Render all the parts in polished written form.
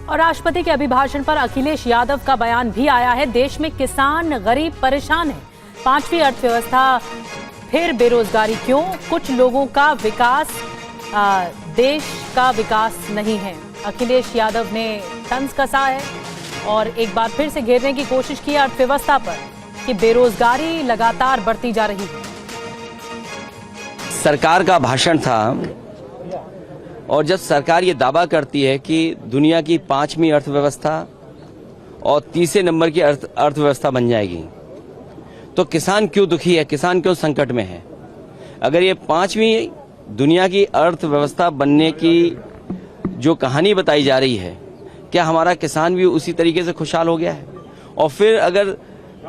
और राष्ट्रपति के अभिभाषण पर अखिलेश यादव का बयान भी आया है। देश में किसान गरीब परेशान है, पांचवी अर्थव्यवस्था फिर बेरोजगारी क्यों? कुछ लोगों का विकास देश का विकास नहीं है। अखिलेश यादव ने तंज कसा है और एक बार फिर से घेरने की कोशिश की अर्थव्यवस्था पर कि बेरोजगारी लगातार बढ़ती जा रही है। सरकार का भाषण था और जब सरकार ये दावा करती है कि दुनिया की 5वीं अर्थव्यवस्था और तीसरे नंबर की अर्थव्यवस्था बन जाएगी, तो किसान क्यों दुखी है, किसान क्यों संकट में है? अगर ये 5वीं दुनिया की अर्थव्यवस्था बनने की जो कहानी बताई जा रही है, क्या हमारा किसान भी उसी तरीके से खुशहाल हो गया है? और फिर अगर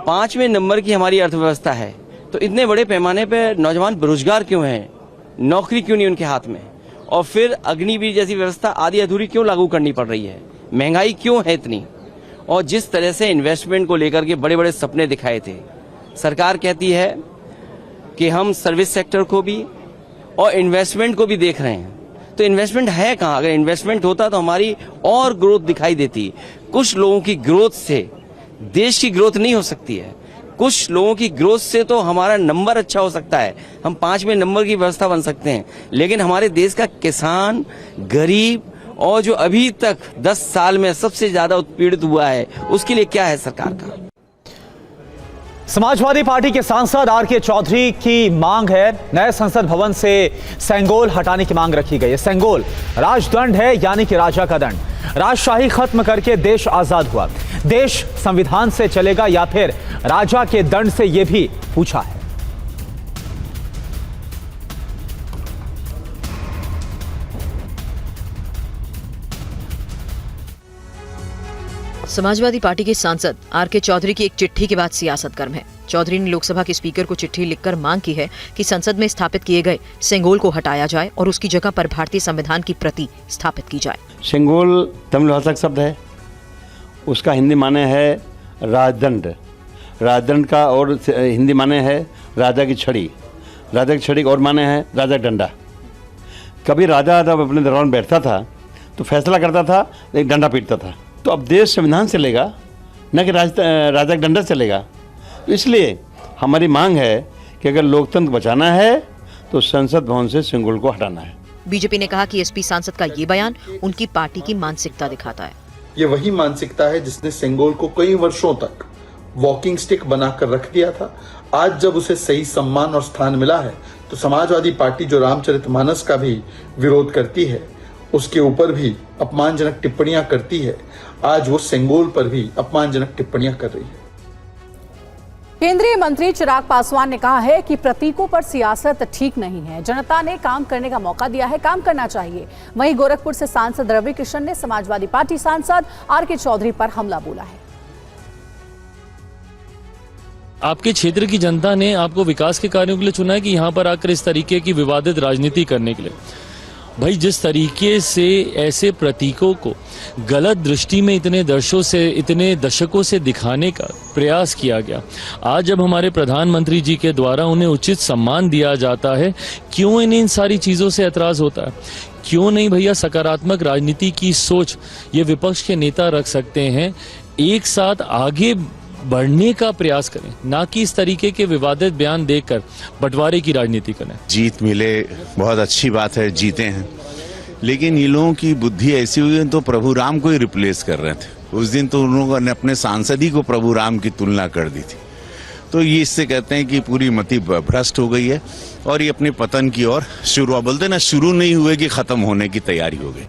5वें नंबर की हमारी अर्थव्यवस्था है तो इतने बड़े पैमाने पर नौजवान बेरोजगार क्यों हैं, नौकरी क्यों नहीं उनके हाथ में? और फिर अग्निवीर जैसी व्यवस्था आधी अधूरी क्यों लागू करनी पड़ रही है? महंगाई क्यों है इतनी? और जिस तरह से इन्वेस्टमेंट को लेकर के बड़े बड़े सपने दिखाए थे, सरकार कहती है कि हम सर्विस सेक्टर को भी और इन्वेस्टमेंट को भी देख रहे हैं, तो इन्वेस्टमेंट है कहाँ? अगर इन्वेस्टमेंट होता तो हमारी और ग्रोथ दिखाई देती। कुछ लोगों की ग्रोथ से देश की ग्रोथ नहीं हो सकती है, कुछ लोगों की ग्रोथ से तो हमारा नंबर अच्छा हो सकता है, हम 5वें नंबर की व्यवस्था बन सकते हैं। लेकिन हमारे देश का किसान, गरीब और जो अभी तक 10 साल में सबसे ज्यादा उत्पीड़ित हुआ है, उसके लिए क्या है सरकार का? समाजवादी पार्टी के सांसद आर.के. चौधरी की मांग है, नए संसद भवन से सेंगोल हटाने की मांग रखी गई है। सेंगोल राजदंड है, यानी कि राजा का दंड। राजशाही खत्म करके देश आजाद हुआ। देश संविधान से चलेगा या फिर राजा के दंड से, यह भी पूछा है। समाजवादी पार्टी के सांसद आर.के. चौधरी की एक चिट्ठी के बाद सियासत गर्म है। चौधरी ने लोकसभा के स्पीकर को चिट्ठी लिखकर मांग की है कि संसद में स्थापित किए गए सेंगोल को हटाया जाए और उसकी जगह पर भारतीय संविधान की प्रति स्थापित की जाए। सेंगोल तमिल भाषा का शब्द है, उसका हिंदी माने है राजदंड। राजदंड का और हिंदी माने है राजा की छड़ी। राजा की छड़ी और माने है राजा डंडा। कभी राजा जब अपने दरबार में बैठता था तो फैसला करता था, एक डंडा पीटता था। तो अब देश संविधान से चलेगा, न कि राजा का डंडा चलेगा। तो इसलिए हमारी मांग है कि अगर लोकतंत्र बचाना है तो संसद भवन से सेंगोल को हटाना है। बीजेपी ने कहा कि एसपी सांसद का ये बयान उनकी पार्टी की मानसिकता दिखाता है। ये वही मानसिकता है जिसने सेंगोल को कई वर्षों तक वॉकिंग स्टिक बनाकर रख दिया था। आज जब उसे सही सम्मान और स्थान मिला है तो समाजवादी पार्टी जो रामचरितमानस का भी विरोध करती है, उसके ऊपर भी अपमानजनक टिप्पणियां करती है, आज वो सेंगोल पर भी अपमानजनक टिप्पणियां कर रही है। केंद्रीय मंत्री चिराग पासवान ने कहा है कि प्रतीकों पर सियासत ठीक नहीं है। जनता ने काम करने का मौका दिया है, काम करना चाहिए। वहीं गोरखपुर से सांसद रवि किशन ने समाजवादी पार्टी सांसद आर.के. चौधरी पर हमला बोला है। आपके क्षेत्र की जनता ने आपको विकास के कार्यों के लिए चुना है कि यहाँ पर आकर इस तरीके की विवादित राजनीति करने के लिए? भाई, जिस तरीके से ऐसे प्रतीकों को गलत दृष्टि में इतने दशकों से दिखाने का प्रयास किया गया, आज जब हमारे प्रधानमंत्री जी के द्वारा उन्हें उचित सम्मान दिया जाता है, क्यों इन्हें इन सारी चीज़ों से ऐतराज़ होता है? क्यों नहीं भैया सकारात्मक राजनीति की सोच ये विपक्ष के नेता रख सकते हैं, एक साथ आगे बढ़ने का प्रयास करें, ना कि इस तरीके के विवादित बयान देकर बंटवारे की राजनीति करें। जीत मिले, बहुत अच्छी बात है, जीते हैं, लेकिन ये लोगों की बुद्धि ऐसी हुई है तो प्रभु राम को ही रिप्लेस कर रहे थे। उस दिन तो उन लोगों ने अपने सांसद ही को प्रभु राम की तुलना कर दी थी। तो ये इससे कहते हैं कि पूरी मति भ्रष्ट हो गई है और ये अपने पतन की ओर शुरू, बोलते ना, शुरू नहीं हुए कि खत्म होने की तैयारी हो गई।